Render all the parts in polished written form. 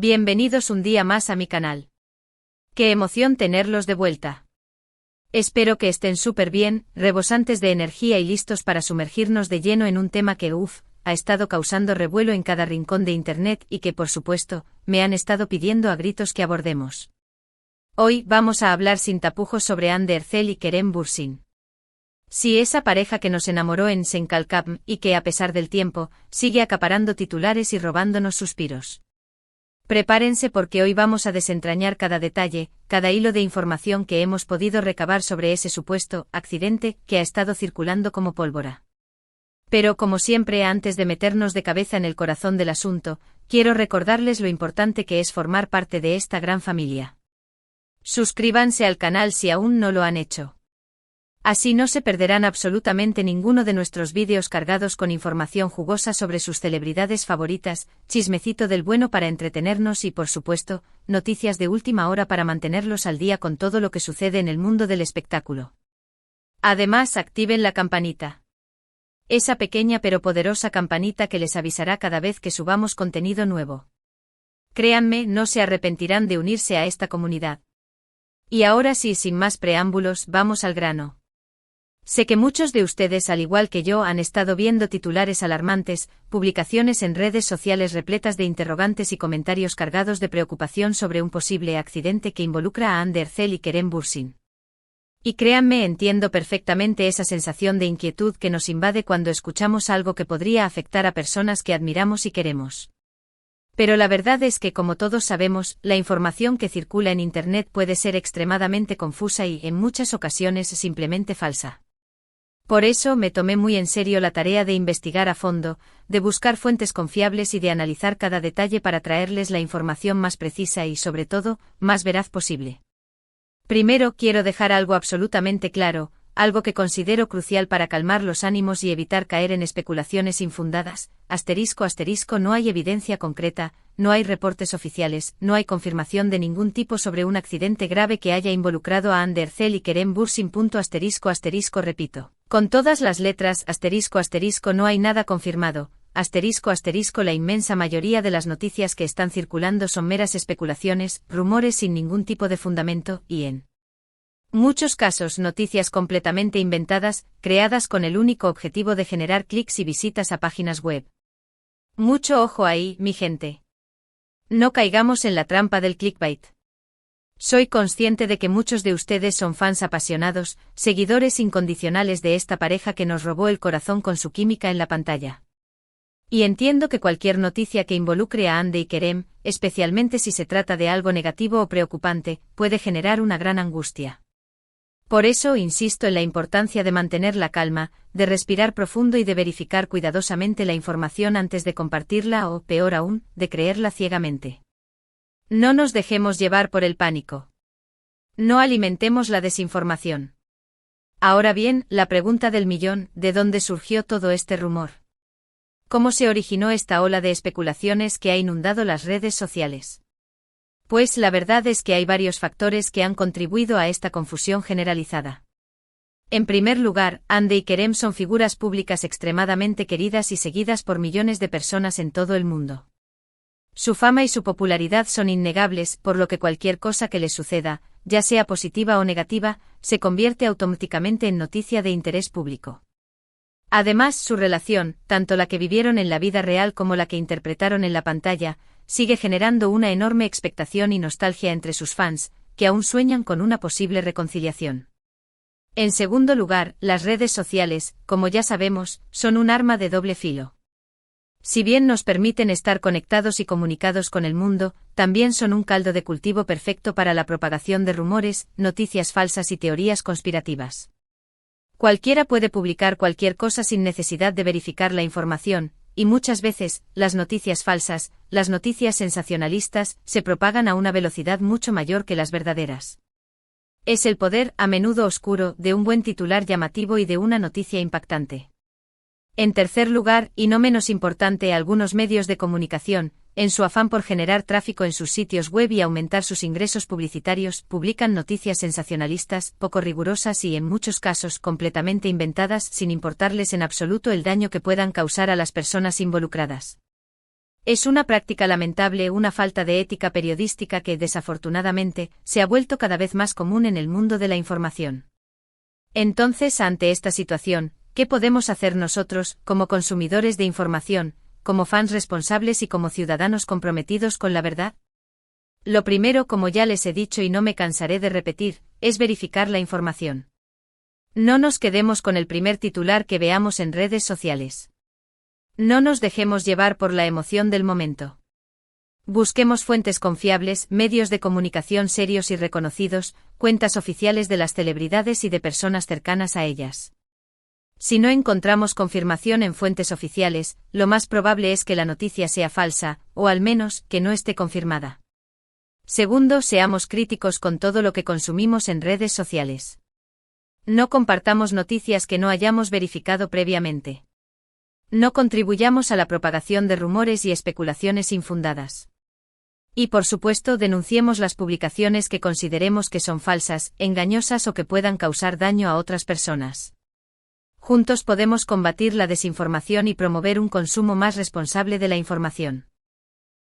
Bienvenidos un día más a mi canal. Qué emoción tenerlos de vuelta. Espero que estén súper bien, rebosantes de energía y listos para sumergirnos de lleno en un tema que, ha estado causando revuelo en cada rincón de internet y que, por supuesto, me han estado pidiendo a gritos que abordemos. Hoy vamos a hablar sin tapujos sobre Hande Erçel y Kerem Bürsin. Sí, esa pareja que nos enamoró en Senkalkam y que, a pesar del tiempo, sigue acaparando titulares y robándonos suspiros. Prepárense porque hoy vamos a desentrañar cada detalle, cada hilo de información que hemos podido recabar sobre ese supuesto accidente que ha estado circulando como pólvora. Pero como siempre, antes de meternos de cabeza en el corazón del asunto, quiero recordarles lo importante que es formar parte de esta gran familia. Suscríbanse al canal si aún no lo han hecho. Así no se perderán absolutamente ninguno de nuestros vídeos cargados con información jugosa sobre sus celebridades favoritas, chismecito del bueno para entretenernos y, por supuesto, noticias de última hora para mantenerlos al día con todo lo que sucede en el mundo del espectáculo. Además, activen la campanita. Esa pequeña pero poderosa campanita que les avisará cada vez que subamos contenido nuevo. Créanme, no se arrepentirán de unirse a esta comunidad. Y ahora sí, sin más preámbulos, vamos al grano. Sé que muchos de ustedes, al igual que yo, han estado viendo titulares alarmantes, publicaciones en redes sociales repletas de interrogantes y comentarios cargados de preocupación sobre un posible accidente que involucra a Hande Erçel y Kerem Bürsin. Y créanme, entiendo perfectamente esa sensación de inquietud que nos invade cuando escuchamos algo que podría afectar a personas que admiramos y queremos. Pero la verdad es que, como todos sabemos, la información que circula en Internet puede ser extremadamente confusa y, en muchas ocasiones, simplemente falsa. Por eso me tomé muy en serio la tarea de investigar a fondo, de buscar fuentes confiables y de analizar cada detalle para traerles la información más precisa y, sobre todo, más veraz posible. Primero quiero dejar algo absolutamente claro, algo que considero crucial para calmar los ánimos y evitar caer en especulaciones infundadas. ***, no hay evidencia concreta, no hay reportes oficiales, no hay confirmación de ningún tipo sobre un accidente grave que haya involucrado a Hande Erçel y Kerem Bürsin. Repito. Con todas las letras, no hay nada confirmado, la inmensa mayoría de las noticias que están circulando son meras especulaciones, rumores sin ningún tipo de fundamento, y en muchos casos noticias completamente inventadas, creadas con el único objetivo de generar clics y visitas a páginas web. Mucho ojo ahí, mi gente. No caigamos en la trampa del clickbait. Soy consciente de que muchos de ustedes son fans apasionados, seguidores incondicionales de esta pareja que nos robó el corazón con su química en la pantalla. Y entiendo que cualquier noticia que involucre a Hande y Kerem, especialmente si se trata de algo negativo o preocupante, puede generar una gran angustia. Por eso insisto en la importancia de mantener la calma, de respirar profundo y de verificar cuidadosamente la información antes de compartirla o, peor aún, de creerla ciegamente. No nos dejemos llevar por el pánico. No alimentemos la desinformación. Ahora bien, la pregunta del millón, ¿de dónde surgió todo este rumor? ¿Cómo se originó esta ola de especulaciones que ha inundado las redes sociales? Pues la verdad es que hay varios factores que han contribuido a esta confusión generalizada. En primer lugar, Hande y Kerem son figuras públicas extremadamente queridas y seguidas por millones de personas en todo el mundo. Su fama y su popularidad son innegables, por lo que cualquier cosa que les suceda, ya sea positiva o negativa, se convierte automáticamente en noticia de interés público. Además, su relación, tanto la que vivieron en la vida real como la que interpretaron en la pantalla, sigue generando una enorme expectación y nostalgia entre sus fans, que aún sueñan con una posible reconciliación. En segundo lugar, las redes sociales, como ya sabemos, son un arma de doble filo. Si bien nos permiten estar conectados y comunicados con el mundo, también son un caldo de cultivo perfecto para la propagación de rumores, noticias falsas y teorías conspirativas. Cualquiera puede publicar cualquier cosa sin necesidad de verificar la información, y muchas veces, las noticias falsas, las noticias sensacionalistas, se propagan a una velocidad mucho mayor que las verdaderas. Es el poder, a menudo oscuro, de un buen titular llamativo y de una noticia impactante. En tercer lugar, y no menos importante, algunos medios de comunicación, en su afán por generar tráfico en sus sitios web y aumentar sus ingresos publicitarios, publican noticias sensacionalistas, poco rigurosas y en muchos casos completamente inventadas sin importarles en absoluto el daño que puedan causar a las personas involucradas. Es una práctica lamentable, una falta de ética periodística que, desafortunadamente, se ha vuelto cada vez más común en el mundo de la información. Entonces, ante esta situación, ¿qué podemos hacer nosotros, como consumidores de información, como fans responsables y como ciudadanos comprometidos con la verdad? Lo primero, como ya les he dicho y no me cansaré de repetir, es verificar la información. No nos quedemos con el primer titular que veamos en redes sociales. No nos dejemos llevar por la emoción del momento. Busquemos fuentes confiables, medios de comunicación serios y reconocidos, cuentas oficiales de las celebridades y de personas cercanas a ellas. Si no encontramos confirmación en fuentes oficiales, lo más probable es que la noticia sea falsa, o al menos, que no esté confirmada. Segundo, seamos críticos con todo lo que consumimos en redes sociales. No compartamos noticias que no hayamos verificado previamente. No contribuyamos a la propagación de rumores y especulaciones infundadas. Y por supuesto, denunciemos las publicaciones que consideremos que son falsas, engañosas o que puedan causar daño a otras personas. Juntos podemos combatir la desinformación y promover un consumo más responsable de la información.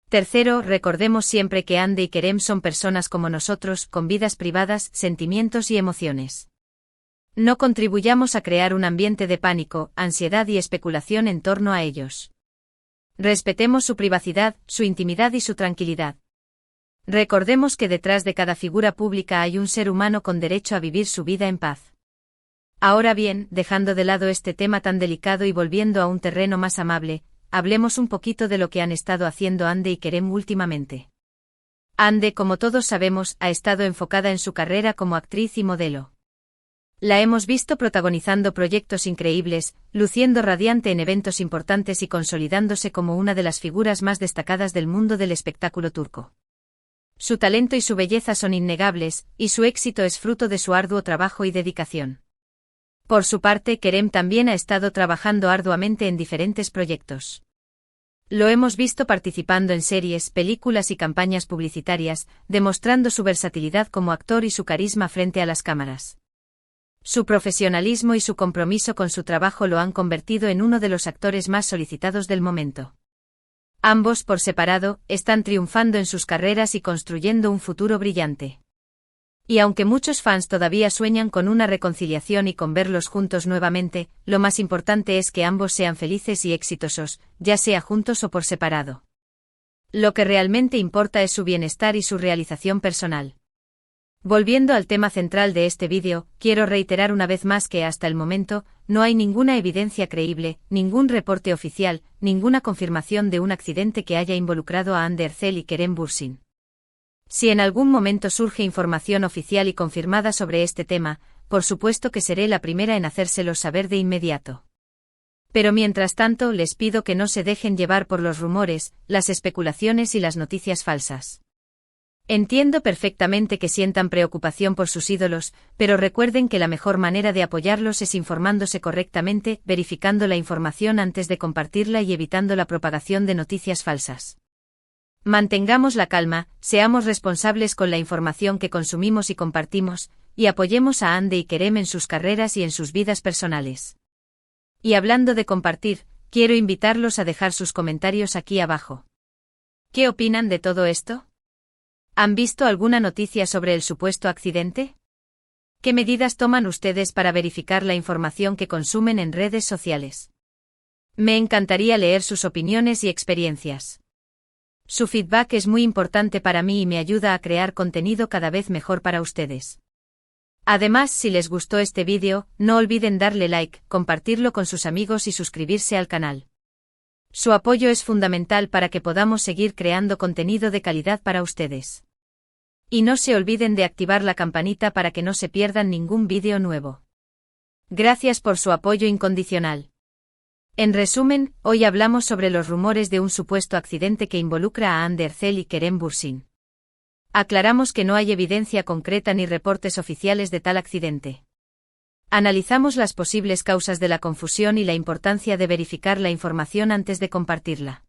Tercero, recordemos siempre que Hande y Kerem son personas como nosotros, con vidas privadas, sentimientos y emociones. No contribuyamos a crear un ambiente de pánico, ansiedad y especulación en torno a ellos. Respetemos su privacidad, su intimidad y su tranquilidad. Recordemos que detrás de cada figura pública hay un ser humano con derecho a vivir su vida en paz. Ahora bien, dejando de lado este tema tan delicado y volviendo a un terreno más amable, hablemos un poquito de lo que han estado haciendo Hande y Kerem últimamente. Hande, como todos sabemos, ha estado enfocada en su carrera como actriz y modelo. La hemos visto protagonizando proyectos increíbles, luciendo radiante en eventos importantes y consolidándose como una de las figuras más destacadas del mundo del espectáculo turco. Su talento y su belleza son innegables, y su éxito es fruto de su arduo trabajo y dedicación. Por su parte, Kerem también ha estado trabajando arduamente en diferentes proyectos. Lo hemos visto participando en series, películas y campañas publicitarias, demostrando su versatilidad como actor y su carisma frente a las cámaras. Su profesionalismo y su compromiso con su trabajo lo han convertido en uno de los actores más solicitados del momento. Ambos, por separado, están triunfando en sus carreras y construyendo un futuro brillante. Y aunque muchos fans todavía sueñan con una reconciliación y con verlos juntos nuevamente, lo más importante es que ambos sean felices y exitosos, ya sea juntos o por separado. Lo que realmente importa es su bienestar y su realización personal. Volviendo al tema central de este vídeo, quiero reiterar una vez más que hasta el momento, no hay ninguna evidencia creíble, ningún reporte oficial, ninguna confirmación de un accidente que haya involucrado a Hande Erçel y Kerem Bürsin. Si en algún momento surge información oficial y confirmada sobre este tema, por supuesto que seré la primera en hacérselo saber de inmediato. Pero mientras tanto les pido que no se dejen llevar por los rumores, las especulaciones y las noticias falsas. Entiendo perfectamente que sientan preocupación por sus ídolos, pero recuerden que la mejor manera de apoyarlos es informándose correctamente, verificando la información antes de compartirla y evitando la propagación de noticias falsas. Mantengamos la calma, seamos responsables con la información que consumimos y compartimos, y apoyemos a Hande y Kerem en sus carreras y en sus vidas personales. Y hablando de compartir, quiero invitarlos a dejar sus comentarios aquí abajo. ¿Qué opinan de todo esto? ¿Han visto alguna noticia sobre el supuesto accidente? ¿Qué medidas toman ustedes para verificar la información que consumen en redes sociales? Me encantaría leer sus opiniones y experiencias. Su feedback es muy importante para mí y me ayuda a crear contenido cada vez mejor para ustedes. Además, si les gustó este vídeo, no olviden darle like, compartirlo con sus amigos y suscribirse al canal. Su apoyo es fundamental para que podamos seguir creando contenido de calidad para ustedes. Y no se olviden de activar la campanita para que no se pierdan ningún vídeo nuevo. Gracias por su apoyo incondicional. En resumen, hoy hablamos sobre los rumores de un supuesto accidente que involucra a Hande Erçel y Kerem Bürsin. Aclaramos que no hay evidencia concreta ni reportes oficiales de tal accidente. Analizamos las posibles causas de la confusión y la importancia de verificar la información antes de compartirla.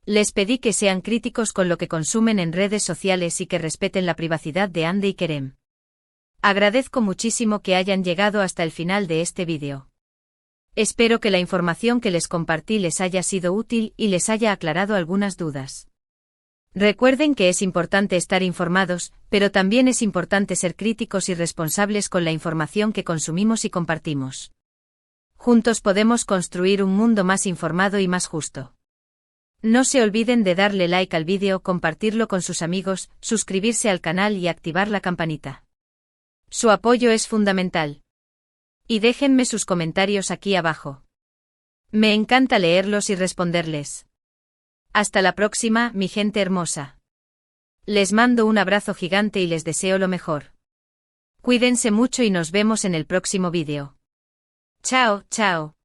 Les pedí que sean críticos con lo que consumen en redes sociales y que respeten la privacidad de Hande y Kerem. Agradezco muchísimo que hayan llegado hasta el final de este vídeo. Espero que la información que les compartí les haya sido útil y les haya aclarado algunas dudas. Recuerden que es importante estar informados, pero también es importante ser críticos y responsables con la información que consumimos y compartimos. Juntos podemos construir un mundo más informado y más justo. No se olviden de darle like al vídeo, compartirlo con sus amigos, suscribirse al canal y activar la campanita. Su apoyo es fundamental. Y déjenme sus comentarios aquí abajo. Me encanta leerlos y responderles. Hasta la próxima, mi gente hermosa. Les mando un abrazo gigante y les deseo lo mejor. Cuídense mucho y nos vemos en el próximo vídeo. Chao, chao.